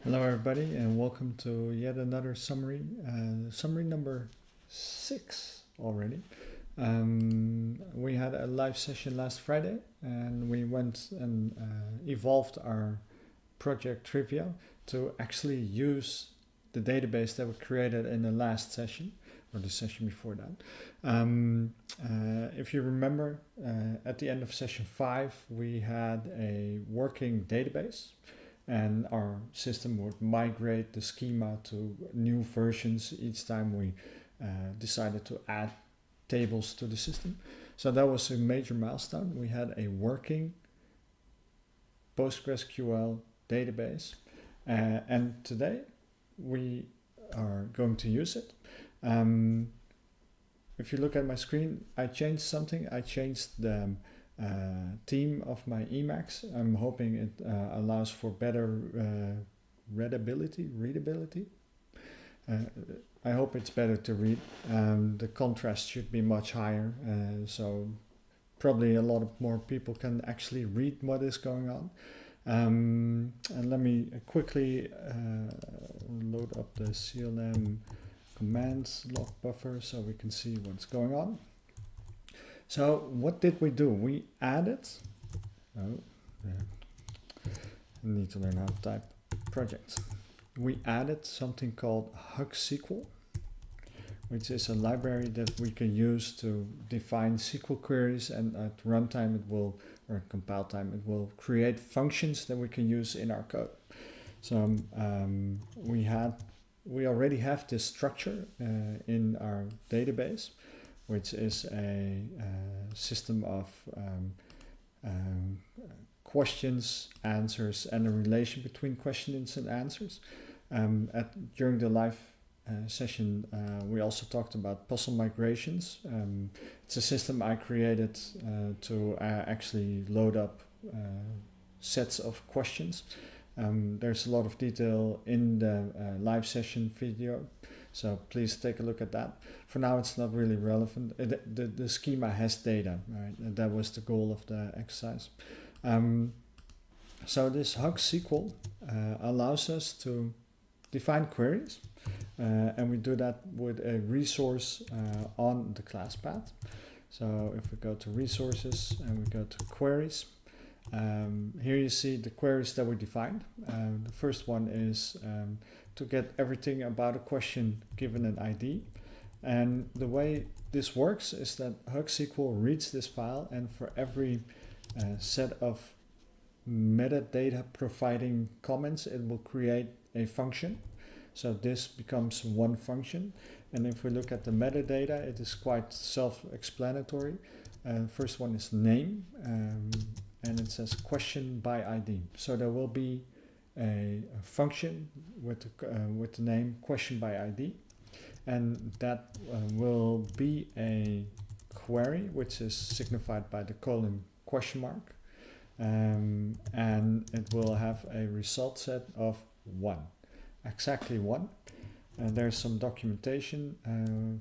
Hello everybody and welcome to yet another summary, summary number 6 already. We had a live session last Friday and we went and evolved our project Trivia to actually use the database that we created in the last session or the session before that. If you remember, at the end of session 5 we had a working database and our system would migrate the schema to new versions each time we decided to add tables to the system. So that was a major milestone. We had a working PostgreSQL database, and today we are going to use it. If you look at my screen, I changed something. I changed the theme of my Emacs. I'm hoping it allows for better readability. I hope it's better to read. The contrast should be much higher, so probably a lot of more people can actually read what is going on. And let me quickly load up the CLM commands log buffer so we can see what's going on. So what did we do? We added, I need to learn how to type projects. We added something called HugSQL, which is a library that we can use to define SQL queries, and at runtime it will, or compile time, it will create functions that we can use in our code. So we already have this structure in our database, which is a system of questions, answers, and a relation between questions and answers. During the live session, we also talked about puzzle migrations. It's a system I created to actually load up sets of questions. There's a lot of detail in the live session video, so please take a look at that. For now, it's not really relevant. The schema has data, right? And that was the goal of the exercise. So this HugSQL allows us to define queries, and we do that with a resource on the class path. So if we go to resources and we go to queries, here you see the queries that we defined. The first one is to get everything about a question given an ID. And the way this works is that HugSQL reads this file, and for every set of metadata providing comments, it will create a function. So this becomes one function. And if we look at the metadata, it is quite self-explanatory. First one is name, and it says question by ID. So there will be a function with the name question by ID, and that will be a query which is signified by the colon question mark, and it will have a result set of 1, exactly 1. And there's some documentation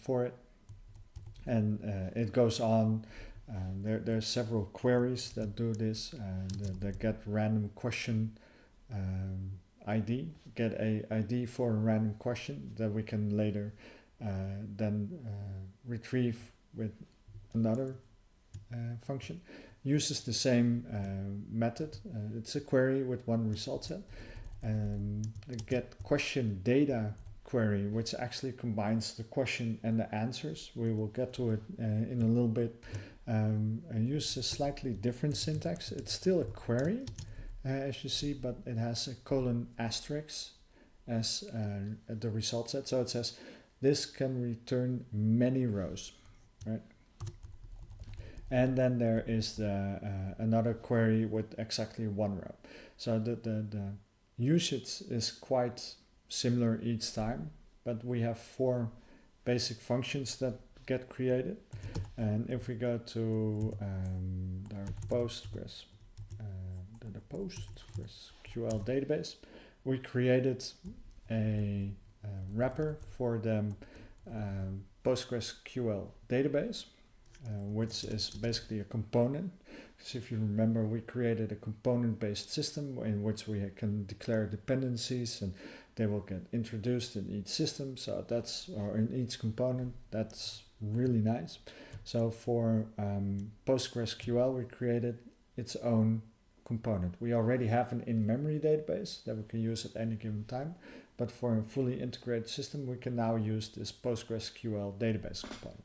for it, and it goes on. There's several queries that do this, that get random question ID, get a ID for a random question that we can later then retrieve with another function. Uses the same method. It's a query with one result set. The get question data query, which actually combines the question and the answers. We will get to it in a little bit. I use a slightly different syntax. It's still a query, as you see, but it has a colon asterisk as the result set. So it says this can return many rows, right? And then there is the another query with exactly 1 row. So the usage is quite similar each time, but we have 4 basic functions that get created. And if we go to our the PostgreSQL database, we created a wrapper for the PostgreSQL database. which is basically a component. Because if you remember, we created a component-based system in which we can declare dependencies and they will get introduced in each system. So that's, or in each component, that's really nice. So for PostgreSQL, we created its own component. We already have an in-memory database that we can use at any given time. But for a fully integrated system, we can now use this PostgreSQL database component.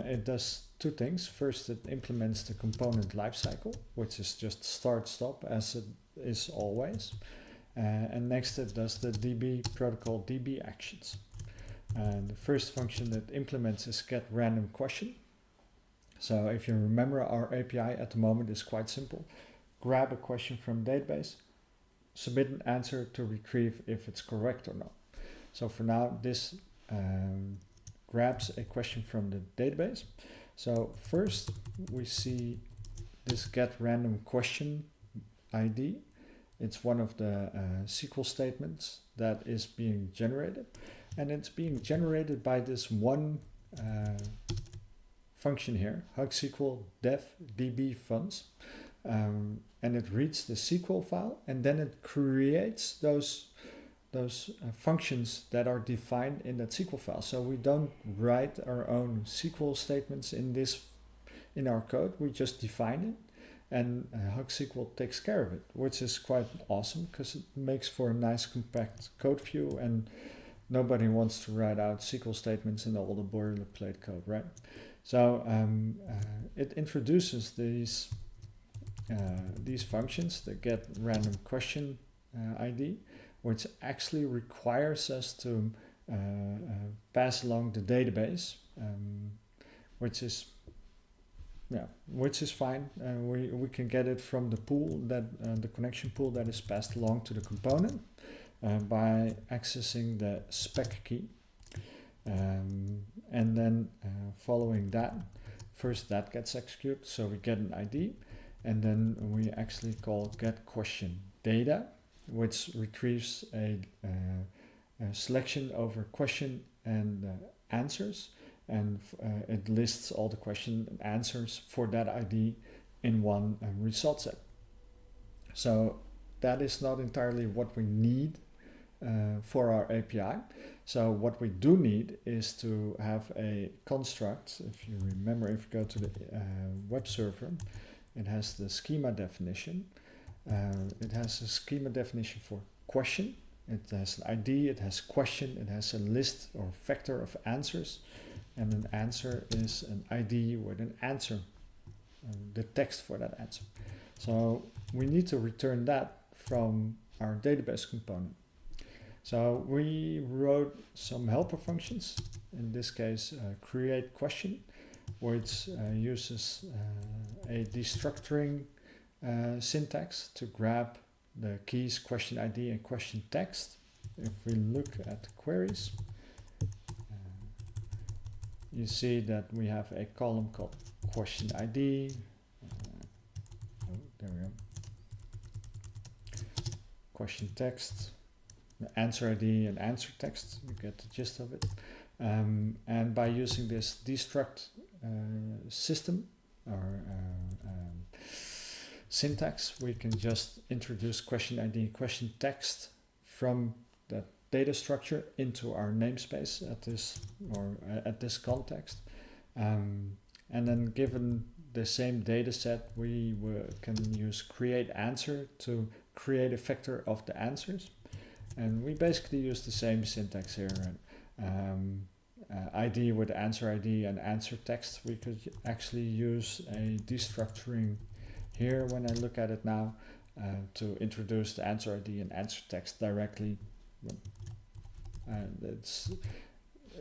It does two things. First, it implements the component lifecycle, which is just start-stop as it is always. And next, it does the DB protocol DB actions. The first function that implements is get random question. So if you remember, our API at the moment is quite simple. Grab a question from database, submit an answer to retrieve if it's correct or not. So for now, this grabs a question from the database. So first we see this get random question ID. It's one of the SQL statements that is being generated, and it's being generated by this one function here, HugSQL dev db funds, and it reads the SQL file, and then it creates those functions that are defined in that SQL file. So we don't write our own SQL statements in our code. We just define it, and HugSQL takes care of it, which is quite awesome because it makes for a nice compact code view, and nobody wants to write out SQL statements in all the boilerplate code, right? So it introduces these functions that get random question ID, which actually requires us to pass along the database, which is fine. We can get it from the pool that the connection pool that is passed along to the component by accessing the spec key, and then following that, first that gets executed, so we get an ID, and then we actually call get question data, which retrieves a selection over question and answers, and it lists all the question and answers for that ID in one result set. So that is not entirely what we need for our API. So what we do need is to have a construct. If you remember, if you go to the web server, it has the schema definition. It has a schema definition for question. It has an ID, it has question, it has a list or vector of answers, and an answer is an ID with an answer, the text for that answer. So we need to return that from our database component. So we wrote some helper functions, in this case create question, which uses a destructuring syntax to grab the keys question ID and question text. If we look at the queries, you see that we have a column called question ID. There we go. Question text, the answer ID and answer text. You get the gist of it. And by using this destruct system or syntax, we can just introduce question ID, question text from that data structure into our namespace at this context, and then given the same data set, we can use create answer to create a vector of the answers, and we basically use the same syntax here. ID with answer ID and answer text. We could actually use a destructuring here when I look at it now to introduce the answer ID and answer text directly.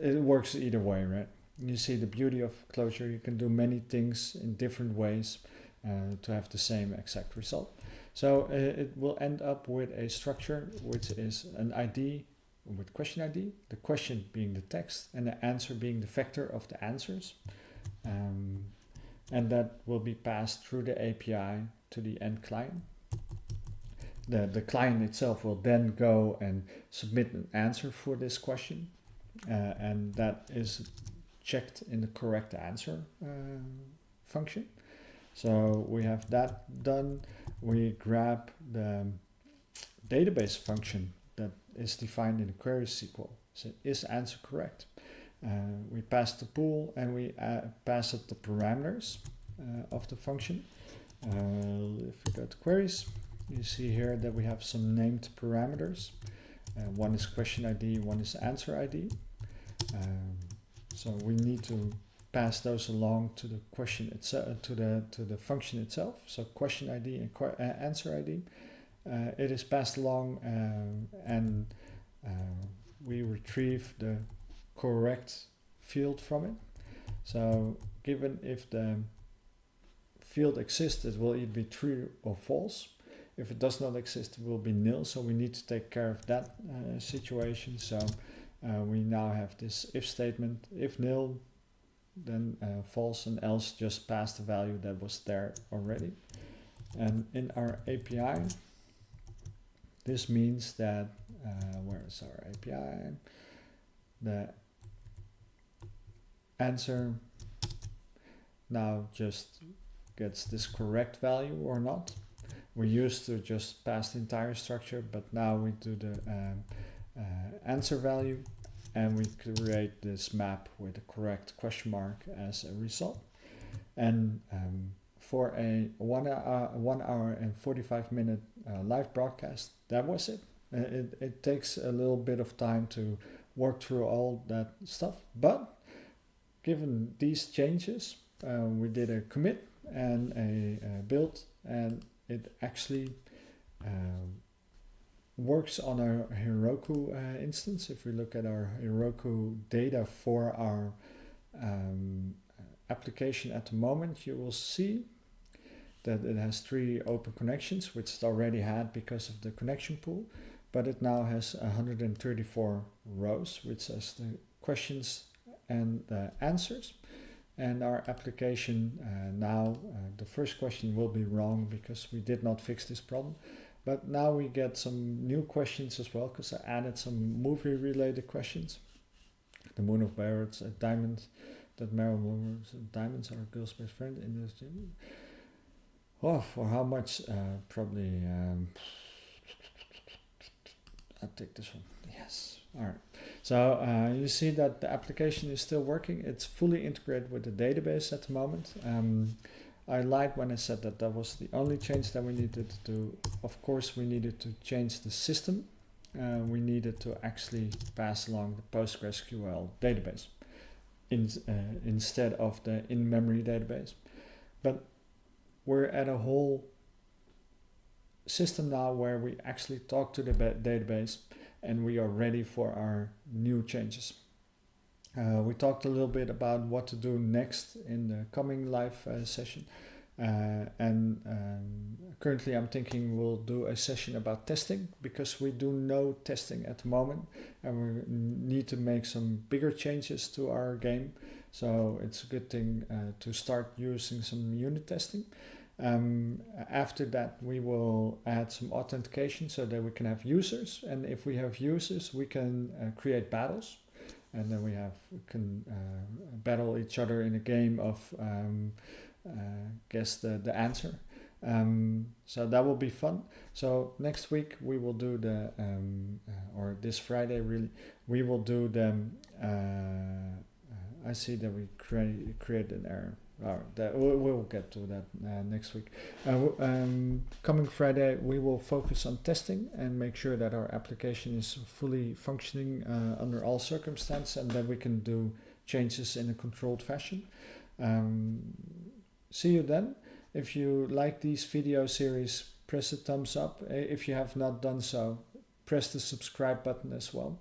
It works either way, right? You see the beauty of Clojure. You can do many things in different ways to have the same exact result. So it will end up with a structure which is an ID with question ID, the question being the text and the answer being the vector of the answers. And that will be passed through the API to the end client. The client itself will then go and submit an answer for this question, and that is checked in the correct answer function. So we have that done. We grab the database function that is defined in the query SQL. So is answer correct? We pass the pool and we pass it the parameters of the function. If we go to queries, you see here that we have some named parameters. One is question ID, one is answer ID. So we need to pass those along to the question itself, to the function itself. So question ID and answer ID. It is passed along and we retrieve the correct field from it. So given if the field exists, it will either be true or false. If it does not exist, it will be nil. So we need to take care of that situation. So we now have this if statement. If nil, then false, and else just pass the value that was there already. And in our API, this means that, where is our API? The answer now just gets this correct value or not. We used to just pass the entire structure, but now we do the answer value, and we create this map with the correct question mark as a result. And for a 1 hour and 45 minute live broadcast, that was it. It takes a little bit of time to work through all that stuff, but given these changes, we did a commit and a build, and it actually works on our Heroku instance. If we look at our Heroku data for our application at the moment, you will see that it has 3 open connections, which it already had because of the connection pool, but it now has 134 rows, which has the questions and the answers. And our application now, the first question will be wrong because we did not fix this problem. But now we get some new questions as well, because I added some movie related questions. The moon of Barrett's, a diamond, that Marilyn diamonds are a girl's best friend in this gym. Oh, for how much? Probably, I'll take this one. Yes. All right. So you see that the application is still working. It's fully integrated with the database at the moment. I lied when I said that that was the only change that we needed to do. Of course, we needed to change the system. We needed to actually pass along the PostgreSQL database instead of the in-memory database. But we're at a whole system now where we actually talk to the database, and we are ready for our new changes. We talked a little bit about what to do next in the coming live session. Currently I'm thinking we'll do a session about testing, because we do no testing at the moment and we need to make some bigger changes to our game. So it's a good thing to start using some unit testing. After that, we will add some authentication so that we can have users, and if we have users, we can create battles, and then we can battle each other in a game of guess the answer. So that will be fun. So next week we will do the or this Friday really we will do the I see that we create an error. We'll get to that next week. Coming Friday, we will focus on testing and make sure that our application is fully functioning under all circumstances, and that we can do changes in a controlled fashion. See you then. If you like these video series, press the thumbs up. If you have not done so, press the subscribe button as well.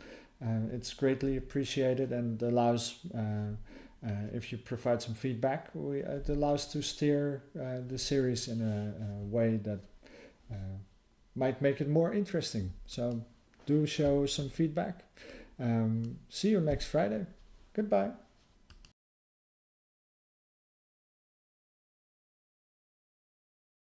It's greatly appreciated, and allows if you provide some feedback, it allows to steer the series in a way that might make it more interesting. So do show some feedback. See you next Friday. Goodbye.